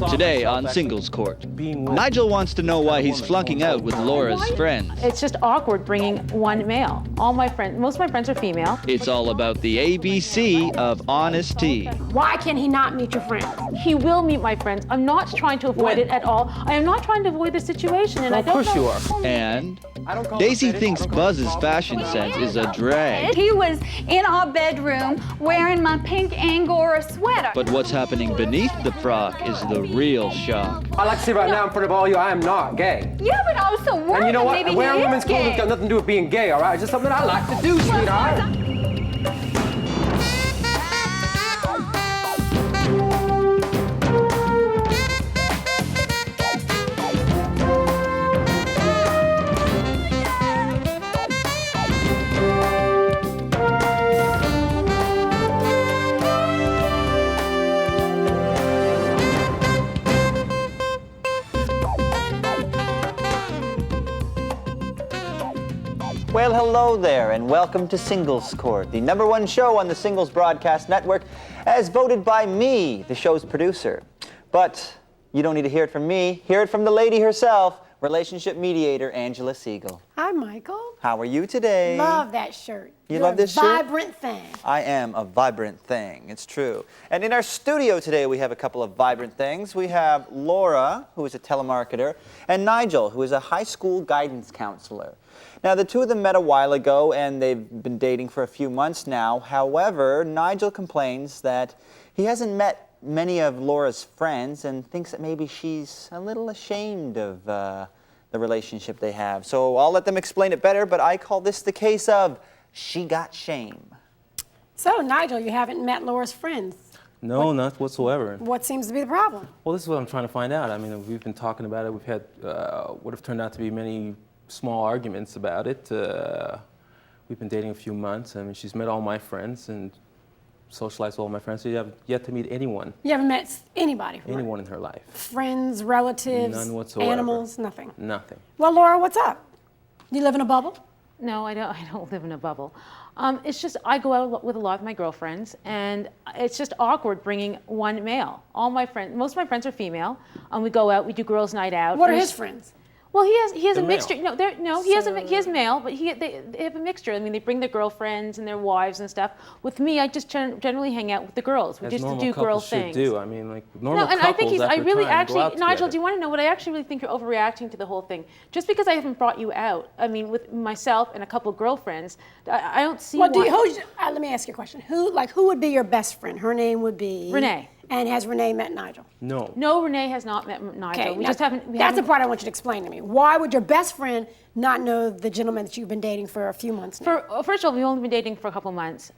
Today on Singles Court, Nigel wants to know why he's flunking out with Laura's friends. It's just awkward bringing one male. Most of my friends are female. It's all about the ABC of honesty. Why can he not meet your friends? He will meet my friends. I'm not trying to avoid it at all. I am not trying to avoid the situation, and I don't know. Of course you are. And Daisy thinks Buzz's fashion sense is a drag. He was in our bedroom wearing my pink Angora sweater. But what's happening beneath the frock is the real shock. I'd like to say right now in front of all you, I am not gay. Yeah, but I was so worried. And you know what? Maybe Wearing he women's is clothes gay. has got nothing to do with being gay, all right? It's just something I like to do, sweetheart. Well, hello there, and welcome to Singles Court, the #1 show on the Singles Broadcast Network, as voted by me, the show's producer. But you don't need to hear it from me. Hear it from the lady herself, relationship mediator Angela Segal. Hi, Michael. How are you today? Love that shirt. You You're love this a shirt? vibrant thing. I am a vibrant thing. It's true. And in our studio today, we have a couple of vibrant things. We have Laura, who is a telemarketer, and Nigel, who is a high school guidance counselor. Now, the two of them met a while ago, and they've been dating for a few months now. However, Nigel complains that he hasn't met many of Laura's friends and thinks that maybe she's a little ashamed of the relationship they have. So I'll let them explain it better, but I call this the case of she got shame. So, Nigel, you haven't met Laura's friends. No, not whatsoever. What seems to be the problem? Well, this is what I'm trying to find out. I mean, we've been talking about it. We've had what have turned out to be many small arguments about it. We've been dating a few months. I mean, she's met all my friends and socialized with all my friends. So you have yet to meet anyone. You haven't met anybody from Anyone in her life. Friends, relatives, None whatsoever. animals, nothing. Nothing. Well, Laura, what's up? You live in a bubble? No, I don't live in a bubble. It's just I go out with a lot of my girlfriends, and it's just awkward bringing one male. Most of my friends are female. We go out, we do girls' night out. What are his friends? Well, he has a They're mixture. male. He has male, but they have a mixture. I mean, they bring their girlfriends and their wives and stuff. With me, I just generally hang out with the girls. We As just normal do girl couples things. should do. I mean, like normal No, and couples I think after time go out Nigel, together. do you want to know what I actually really think you're overreacting to the whole thing? Just because I haven't brought you out, I mean, with myself and a couple of girlfriends, I don't see. Well, let me ask you a question. Who would be your best friend? Her name would be Renee. And has Renee met Nigel? No. No, Renee has not met Nigel. Okay, We now, just haven't. That's the part I want you to explain to me. Why would your best friend not know the gentleman that you've been dating for a few months now? First of all, we've only been dating for a couple months.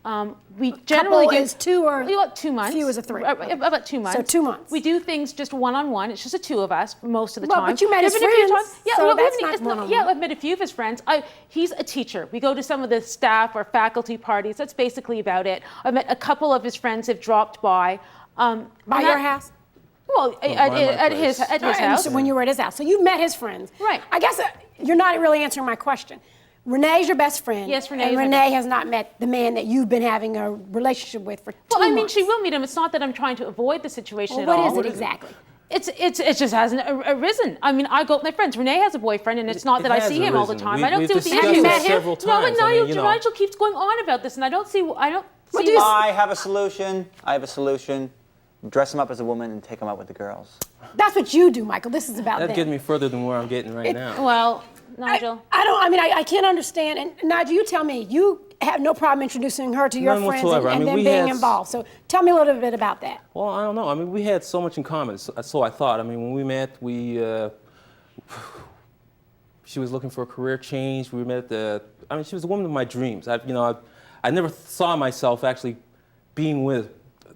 We generally couple do. is two or about 2 months. few is a three? About 2 months. So 2 months. We do things just one-on-one. It's just the two of us most of the Well, time. but you met his There've been a few friends, times- Yeah, so well, that's we've- not it's one-on-one. Yeah, I've met a few of his friends. He's a teacher. We go to some of the staff or faculty parties. That's basically about it. I've met a couple of his friends have dropped by. By your house? Well, at his house. So when you were at his house. So you met his friends. Right. I guess you're not really answering my question. Renee's your best friend. Yes, Renee And is my Renee best- has not met the man that you've been having a relationship with for 2 Well, I mean, months. she will meet him. It's not that I'm trying to avoid the situation Well, at all. what is it exactly? It just hasn't arisen. I mean, I go with my friends. Renee has a boyfriend, and it's not It that I has see him all the arisen. time. I don't We've see what the discussed issue it is. several No, but times. I mean, Nigel keeps going on about this, and I don't see. I have a solution. Dress him up as a woman and take him out with the girls. That's what you do, Michael. This is about That them. gets me further than where I'm getting right now. Well, Nigel. I can't understand. And Nigel, you tell me, you have no problem introducing her to your None friends whatsoever. and I mean, them we being had- involved. So tell me a little bit about that. Well, I don't know. I mean, we had so much in common, so I thought. I mean, when we met, she was looking for a career change. We met she was the woman of my dreams. I never saw myself actually being with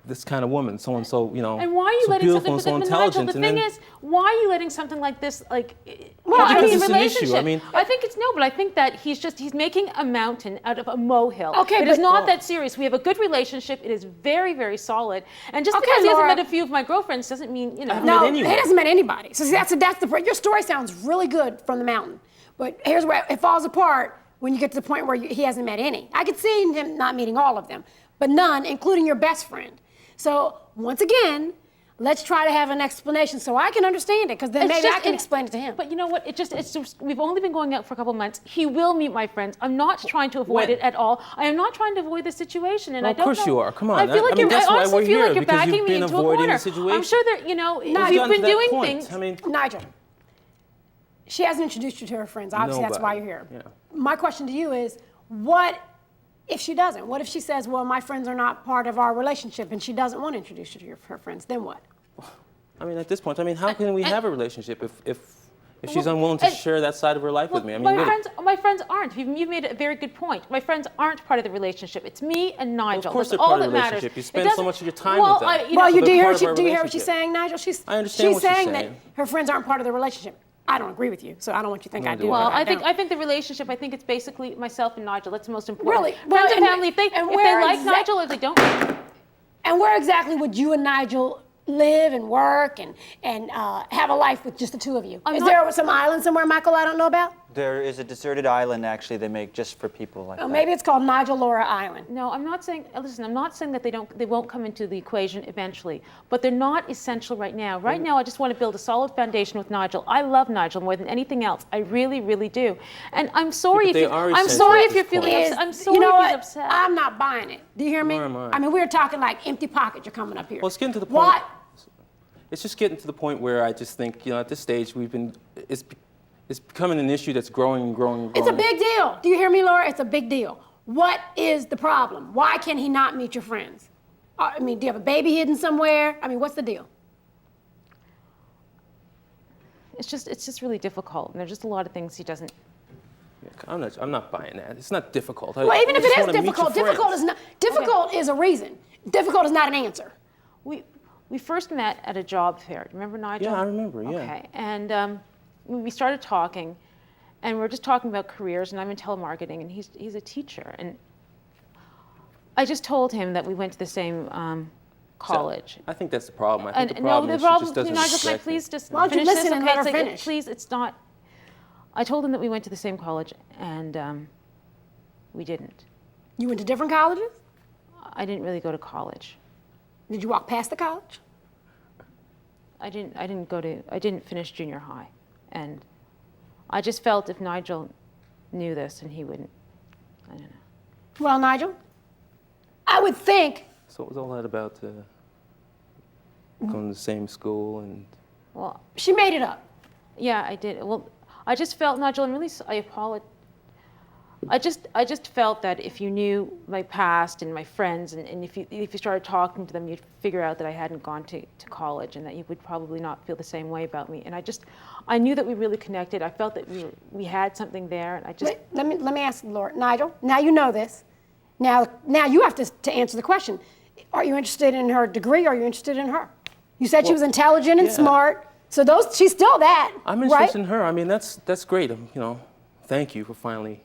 this kind of woman, someone so, And why are you so letting beautiful something? and so But Nigel, intelligent. the and thing then, is, why are you letting something like this, like? Well, I mean, it's an relationship. issue. I mean, I think it's no, but I think that he's making a mountain out of a molehill. Okay, it is but- not that serious. We have a good relationship. It is very, very solid. And just Okay, because he Laura. hasn't met a few of my girlfriends doesn't mean met No, anyone. he hasn't met anybody. So see, that's the your story sounds really good from the mountain, but here's where it falls apart when you get to the point where he hasn't met any. I could see him not meeting all of them, but none, including your best friend. So once again, Let's try to have an explanation so I can understand it, because then It's maybe just- I can explain it to him. But you know what? It's just, we've only been going out for a couple months. He will meet my friends. I'm not trying to avoid When? it at all. I am not trying to avoid the situation, and Well, I of don't course know. you are. Come on. I feel like I mean, that's I why honestly we're feel here, like you're because backing you've me been into a avoiding the corner. situation. I'm sure that, We've you've gotten been to that doing point. things. I mean, Nigel, she hasn't introduced you to her friends. Obviously, that's why Nobody. you're here. Yeah. My question to you is, what if she doesn't? What if she says, well, my friends are not part of our relationship, and she doesn't want to introduce you to her friends? Then what? I mean, at this point, I mean, how can we have a relationship if she's unwilling to and- share that side of her life with me? I mean, my friends aren't. You've made a very good point. My friends aren't part of the relationship. It's me and Nigel. of course That's they're all part of that the matters. relationship. You It spend so doesn't- much of your time well, with them. Well, They're do you hear part of our what she's relationship. saying, Nigel? I understand what she's saying that saying. her friends aren't part of the relationship. I don't agree with you, so I don't want you to think I Neither do. do but Well, I don't. I think the relationship. I think it's basically myself and Nigel. That's the most important. Really? Friends Well, and and- family. If they and where like exact- Nigel, or if they don't. And where exactly would you and Nigel live and work and have a life with just the two of you? Is there some island somewhere, Michael, I don't know about? There is a deserted island, actually, they make just for people like Oh, that. maybe it's called Nigel Laura Island. No, I'm not saying. Listen, I'm not saying that they won't come into the equation eventually, but they're not essential right now. Right now, I just want to build a solid foundation with Nigel. I love Nigel more than anything else. I really, really do. And I'm sorry but if they you. are I'm essential sorry at if you're this feeling point. upset. I'm sorry You know if he's what? upset. I'm not buying it. Do you hear me? Nor am I. I mean, we were talking like empty pockets. You're coming up here. Well, it's getting to the point. What? It's just getting to the point where I just think, at this stage, it's becoming an issue that's growing and growing and growing. It's a big deal. Do you hear me, Laura? It's a big deal. What is the problem? Why can he not meet your friends? I mean, do you have a baby hidden somewhere? I mean, what's the deal? It's just really difficult, and there's just a lot of things he doesn't. I'm not buying that. It's not difficult. Well, even if just it is wanna meet your difficult, difficult friends. is not. Difficult is a reason. Difficult is not an answer. We first met at a job fair. Do you remember, Nigel? Yeah, I remember, yeah. Okay, and we started talking, and we were just talking about careers, and I'm in telemarketing, and he's a teacher, and I just told him that we went to the same college. I think that's the problem. I think And the problem is she just doesn't Nigel, can I respect me. please just Why don't you finish this? listen and Okay, let her it's like, finish? please, it's not. I told him that we went to the same college, and we didn't. You went to different colleges? I didn't really go to college. Did you walk past the college? I didn't finish junior high, and I just felt if Nigel knew this, and he wouldn't. I don't know. Well, Nigel, I would think. So what was all that about going to the same school and... Well, She made it up. yeah, I did. Well, I just felt, Nigel, and really, I apologize. I just felt that if you knew my past and my friends, and if you started talking to them, you'd figure out that I hadn't gone to college, and that you would probably not feel the same way about me. And I knew that we really connected. I felt that we had something there, and I just. Wait, let me ask Laura. Nigel, now you know this. Now you have to answer the question. Are you interested in her degree, or are you interested in her? You said she was intelligent and yeah. smart. So she's still that. I'm right? interested in her. I mean, that's great. Thank you for finally,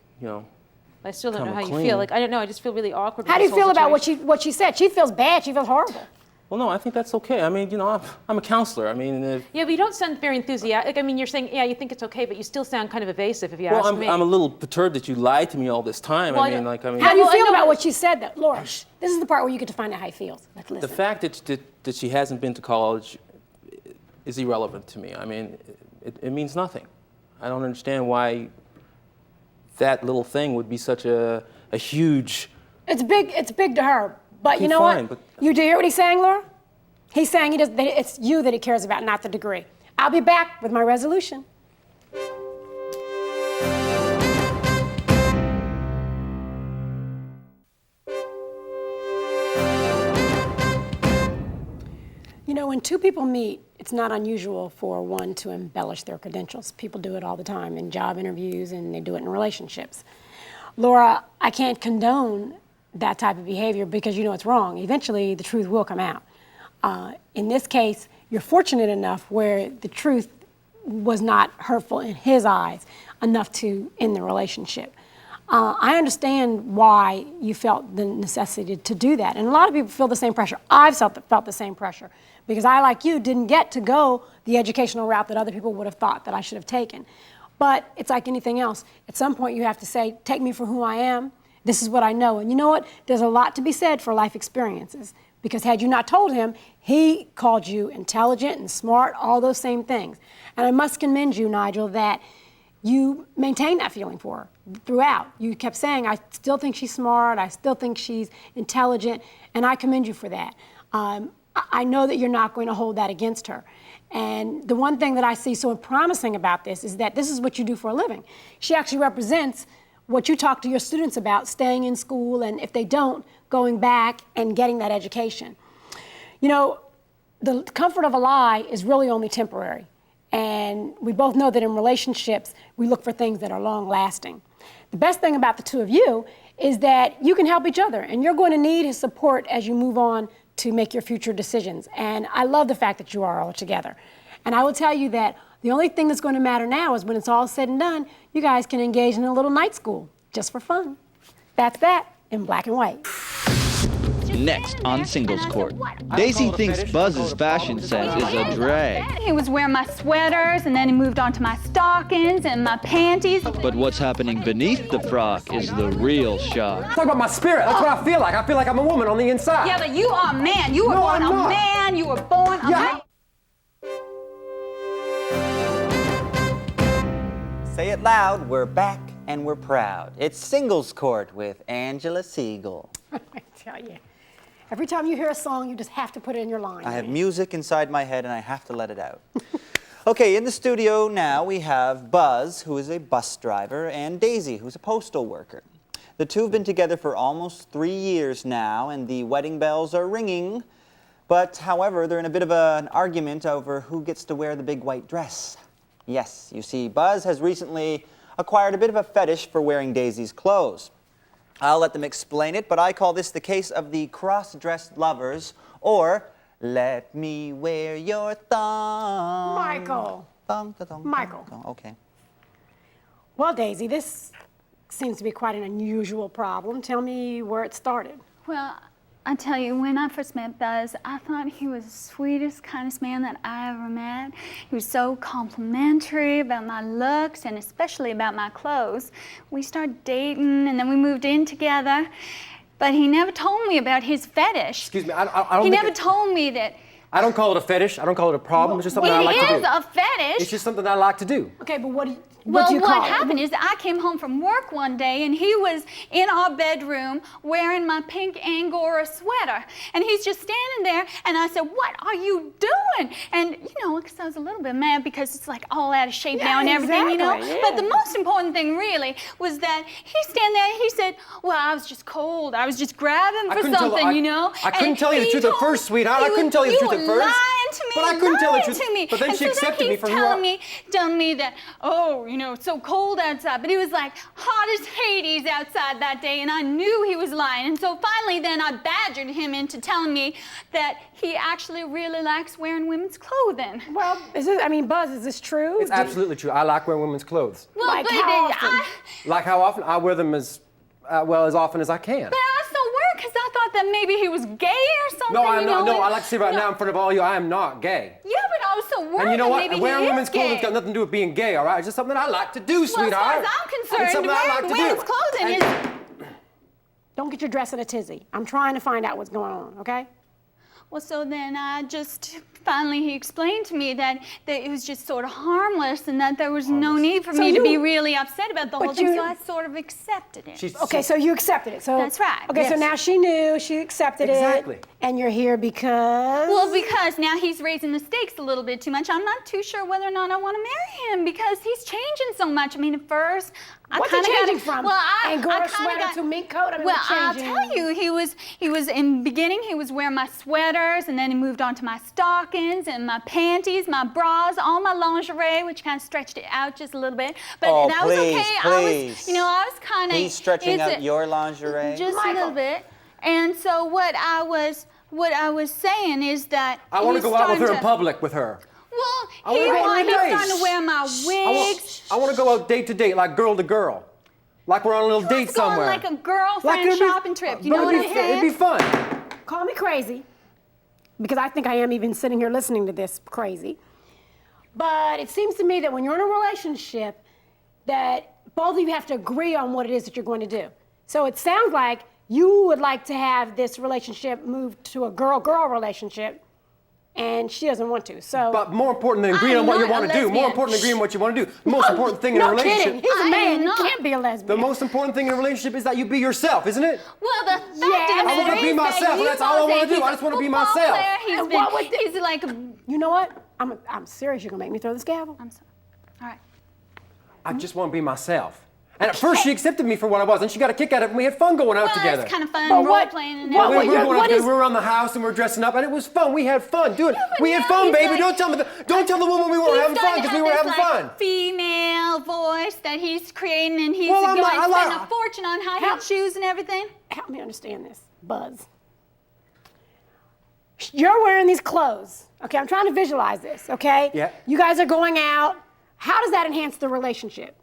I still don't know come how you clean. feel. Like, I don't know. I just feel really awkward. How with do you this whole feel about situation. what she said? She feels bad. She feels horrible. Well, no, I think that's okay. I mean, I'm a counselor. I mean, Yeah, but you don't sound very enthusiastic. I mean, you're saying, yeah, you think it's okay, but you still sound kind of evasive if you well, ask me. I'm a little perturbed that you lied to me all this time. Well, I mean, like, I mean, How do you Well, I feel know- about what she said, though? Laura, shh, this is the part where you get to find out how he feels. Let's the listen. fact that she hasn't been to college is irrelevant to me. I mean, it means nothing. I don't understand why that little thing would be such a huge. It's big to her. But you Okay, know fine, what? but- You do hear what he's saying, Laura? He's saying that it's you that he cares about, not the degree. I'll be back with my resolution. You know, when two people meet, it's not unusual for one to embellish their credentials. People do it all the time in job interviews, and they do it in relationships. Laura, I can't condone that type of behavior because you know it's wrong. Eventually, the truth will come out. In this case, you're fortunate enough where the truth was not hurtful in his eyes enough to end the relationship. I understand why you felt the necessity to do that. And a lot of people feel the same pressure. I've felt the same pressure because I, like you, didn't get to go the educational route that other people would have thought that I should have taken. But it's like anything else. At some point, you have to say, take me for who I am. This is what I know. And you know what? There's a lot to be said for life experiences. Because had you not told him, he called you intelligent and smart, all those same things. And I must commend you, Nigel, that you maintained that feeling for her throughout. You kept saying, I still think she's smart, I still think she's intelligent, and I commend you for that. I know that you're not going to hold that against her. And the one thing that I see so promising about this is that this is what you do for a living. She actually represents what you talk to your students about, staying in school, and if they don't, going back and getting that education. You know, the comfort of a lie is really only temporary. And we both know that in relationships, we look for things that are long-lasting. The best thing about the two of you is that you can help each other, and you're going to need his support as you move on to make your future decisions. And I love the fact that you are all together. And I will tell you that the only thing that's going to matter now is when it's all said and done, you guys can engage in a little night school, just for fun. That's that in black and white. Next on Singles Court, Daisy thinks Buzz's fashion sense is a drag. He was wearing my sweaters, and then he moved on to my stockings and my panties. But what's happening beneath the frock is the real shock. Talk about my spirit. That's what I feel like. I feel like I'm a woman on the inside. Yeah, but you are a man. You were No, born I'm a not. man. You were born a man. Say it loud, we're back and we're proud. It's Singles Court with Angela Segal. I tell you, every time you hear a song, you just have to put it in your line. I have music inside my head and I have to let it out. Okay, in the studio now we have Buzz, who is a bus driver, and Daisy, who's a postal worker. The two have been together for almost 3 years now, and the wedding bells are ringing. But, however, they're in a bit of an argument over who gets to wear the big white dress. Yes, you see, Buzz has recently acquired a bit of a fetish for wearing Daisy's clothes. I'll let them explain it, but I call this the case of the cross-dressed lovers, or let me wear your thong. Michael. Thong, thong, Michael. thong. Okay. Well, Daisy, this seems to be quite an unusual problem. Tell me where it started. Well, I tell you, when I first met Buzz, I thought he was the sweetest, kindest man that I ever met. He was so complimentary about my looks and especially about my clothes. We started dating and then we moved in together, but he never told me about his fetish. Excuse me, I don't He think never told me that I don't call it a fetish. I don't call it a problem. It's just something I it like to do. is a fetish. It's just something that I like to do. Okay, but what do you Well, call what it? happened is that I came home from work one day and he was in our bedroom wearing my pink Angora sweater. And he's just standing there and I said, "What are you doing?" And, you know, because I was a little bit mad because it's like all out of shape now and everything, you know. exactly, But the most important thing really was that he standing there and he said, "Well, I was just cold. I was just grabbing for something, you know." I couldn't And tell you the he truth at told- first, sweetheart. I he couldn't was- tell you the truth at You first. were lying to me. But I couldn't tell the lying truth. to me. But then And she so accepted me he's for who I telling me that, oh, you know, it's so cold outside. But he was like hot as Hades outside that day, and I knew he was lying. And so finally then I badgered him into telling me that he actually really likes wearing women's clothing. Well, Buzz, is this true? It's absolutely true. I like wearing women's clothes. Well, Like but how often? Like how often? I wear them as often as I can. But I was so worried because I thought that maybe he was gay or something. No, I'm you not. know? No, I like to say right now in front of all you, I am not gay. Yeah, but I was so worried And you know that what? maybe Wearing he women's is clothes gay. has got nothing to do with being gay, all right? It's just something I like to do, Well, sweetheart. as far as I'm It's concerned, something I like wearing to do. women's clothing is... Don't get your dress in a tizzy. I'm trying to find out what's going on, okay? Well, so then I just, finally he explained to me that it was just sort of harmless and that there was no need for So me to you- be really upset about the whole But thing, you- so I sort of accepted it. Okay, so you accepted it. So That's right, Okay, so yes. now she knew, she accepted Exactly. it. And you're here because... Well, because now he's raising the stakes a little bit too much. I'm not too sure whether or not I want to marry him because he's changing so much. I mean, at first, I What's he kind of got changing from? Well, I Angora kinda sweater got, to mink coat? I mean, well, what's I'll changing? tell you, he was in the beginning, he was wearing my sweaters, and then he moved on to my stockings and my panties, my bras, all my lingerie, which kind of stretched it out just a little bit. But Oh, that was please, okay. please. I was kind of. He's stretching out your lingerie. Just a little bit. And so what I was saying is that I want to he's go out with her starting in to- public with her. Well, I wanna go on a he's date. starting to wear my wigs. I want to go out date to date, like girl to girl. Like we're on a little date Let's go on somewhere. like a girlfriend it'd be- shopping trip. You but know what I'm it'd saying? be fun. Call me crazy, because I think I am even sitting here listening to this crazy. But it seems to me that when you're in a relationship, that both of you have to agree on what it is that you're going to do. So it sounds like you would like to have this relationship move to a girl-girl relationship, and she doesn't want to. So, But more important than agreeing on what you want to do, more important than agreeing on what you want to do, the most important thing in a no relationship. kidding. He's a I man. am You not. can't be a lesbian. The most important thing in a relationship is that you be yourself, isn't it? Well, the fact of the I matter wanna is be that myself, you that's all I both wanna think do. he's I a just wanna be football myself. player. And what would He's like a. You know what? I'm serious. You're gonna make me throw this gavel. I'm sorry. All right. I just want to be myself. And at first she accepted me for what I was, and she got a kick out of it, and we had fun going out Well, together. it's kind of fun But role what- playing and what we everything. would were going what out together, is- we were around the house and we were dressing up, and it was fun. We had fun doing it. but We had now fun, he's baby. like- Don't tell the woman we weren't having fun, because we were having fun. Female voice that he's creating, and he's Well, going to I spend like- a fortune on high heel Help. shoes and everything. Help me understand this, Buzz. You're wearing these clothes. Okay, I'm trying to visualize this. Okay. Yeah. You guys are going out. How does that enhance the relationship?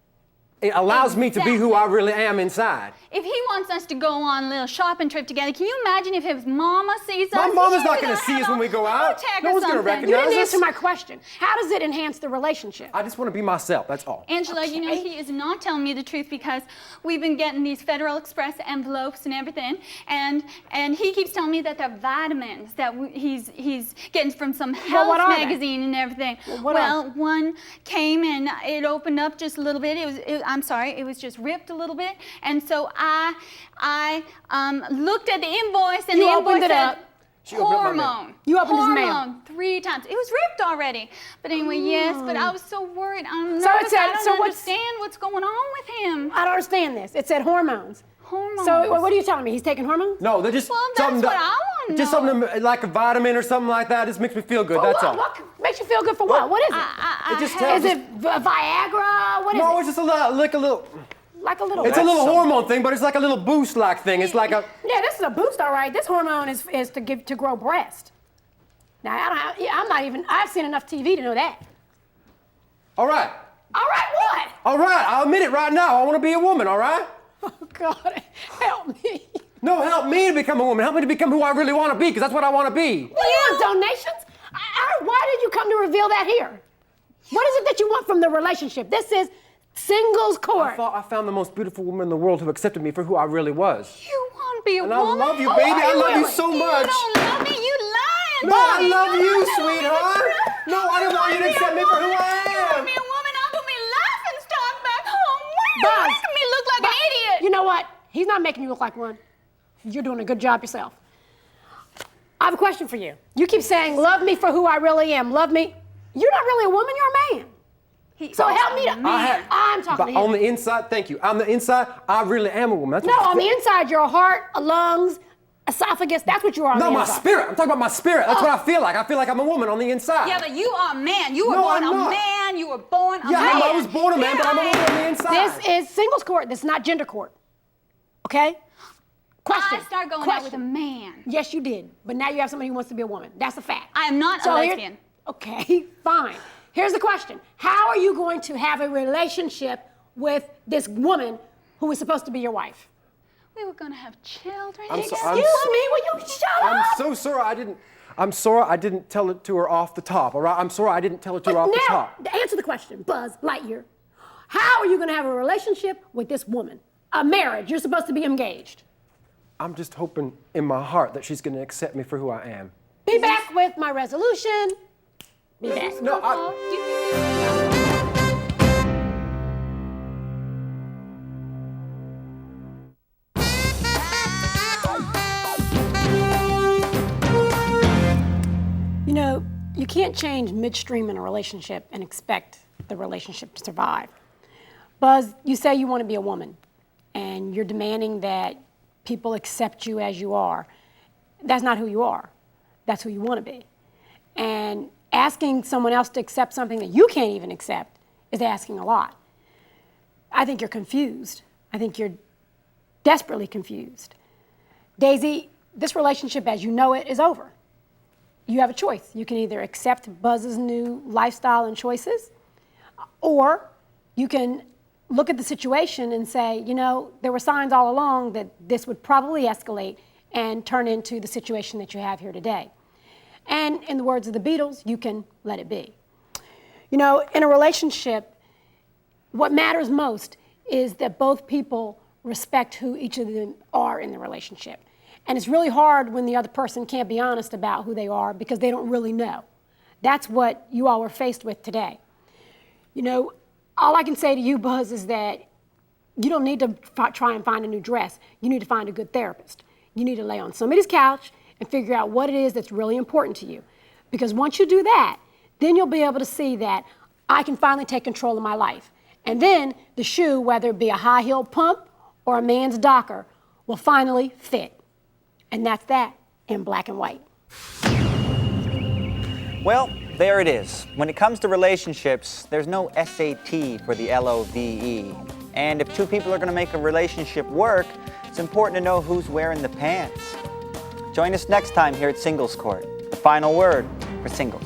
It allows me to be who I really am inside. If he wants us to go on a little shopping trip together, can you imagine if his mama sees us? My mama's not She's going to see have us when a we go heart out. attack No or one's going to something. You recognize didn't us. answer my question. How does it enhance the relationship? I just want to be myself, that's all. Angela, you know, Okay. he is not telling me the truth because we've been getting these Federal Express envelopes and everything, and he keeps telling me that they're vitamins that he's getting from some health what are they? magazine and everything. what are Well, one came and it opened up just a little bit. I'm sorry, it was just ripped a little bit, and so I looked at the invoice, and You the invoice opened it said up. She opened up my mail. hormone. You opened his mail. Hormone 3 times. It was ripped already. But anyway, yes. But I was so worried. I'm So it nervous. said- I don't so what's- understand what's going on with him. I don't understand this. It said hormones. Hormones. So what are you telling me? He's taking hormones? No, they're just Well, that's something what I wanna just know. something like a vitamin or something like that. Just makes me feel good. For That's what? all. What makes you feel good for what? What is it? It just I tells Is us. it Viagra? What is No, it? it's just a little, like a little. Like a little. It's a little hormone thing, but it's like a little boost-like thing. It's like a. Yeah, this is a boost, all right. This hormone is to grow breast. Now I'm not even. I've seen enough TV to know that. All right, All right, what? all right. I'll admit it right now. I want to be a woman. All right. Oh God, help me. No, help me to become a woman. Help me to become who I really want to be, because that's what I want to be. What do you want, donations? Why did you come to reveal that here? What is it that you want from the relationship? This is singles I court. thought I found the most beautiful woman in the world who accepted me for who I really was. You want to be a And I woman? love you, baby. I love you so much. You don't love me. You lying. No, I to me. love you, don't tell me the sweetheart. truth. No, I don't want you to accept me for who I You am. want me a woman? I'm gonna be laughing stock back home. Why are you Buzz. making me look like an idiot? You know what? He's not making you look like one. You're doing a good job yourself. I have a question for you. You keep saying, love me for who I really am. Love me. You're not really a woman, you're a man. So help me to. I'm talking But to him. on the inside, thank you. On the inside, I really am a woman. That's No, what- on the inside, you're a heart, a lungs, esophagus. That's what you are on No, the my inside. spirit. I'm talking about my spirit. That's what I feel like. I feel like I'm a woman on the inside. Yeah, but you are a man. You were No, born I'm a not. man. You were born a Yeah, man. I was born a man, but I'm a Here woman I on the am. inside. This is singles court. This is not gender court. Okay? Question. I started going out Question. with a man. Yes, you did. But now you have somebody who wants to be a woman. That's a fact. I am not a here- lesbian. Okay, fine. Here's the question. How are you going to have a relationship with this woman who is supposed to be your wife? We were gonna have children. Excuse me, will you shut I'm up? so sorry I didn't. I'm sorry I didn't tell it to her off the top. All right. I'm sorry I didn't tell it to her off the Now, top. to answer the question, Buzz Lightyear. How are you going to have a relationship with this woman? A marriage. You're supposed to be engaged. I'm just hoping in my heart that she's going to accept me for who I am. Be back with my resolution. Be back. No, You know, you can't change midstream in a relationship and expect the relationship to survive. Buzz, you say you want to be a woman, and you're demanding that people accept you as you are. That's not who you are. That's who you want to be. And asking someone else to accept something that you can't even accept is asking a lot. I think you're confused. I think you're desperately confused. Daisy, this relationship as you know it is over. You have a choice. You can either accept Buzz's new lifestyle and choices, or you can look at the situation and say, you know, there were signs all along that this would probably escalate and turn into the situation that you have here today. And in the words of the Beatles, you can let it be. You know, in a relationship, what matters most is that both people respect who each of them are in the relationship. And it's really hard when the other person can't be honest about who they are because they don't really know. That's what you all were faced with today. You know, all I can say to you, Buzz, is that you don't need to try and find a new dress. You need to find a good therapist. You need to lay on somebody's couch and figure out what it is that's really important to you. Because once you do that, then you'll be able to see that I can finally take control of my life. And then the shoe, whether it be a high-heeled pump or a man's Docker, will finally fit. And that's that in black and white. Well, there it is. When it comes to relationships, there's no SAT for the LOVE. And if two people are going to make a relationship work, it's important to know who's wearing the pants. Join us next time here at Singles Court. The final word for singles.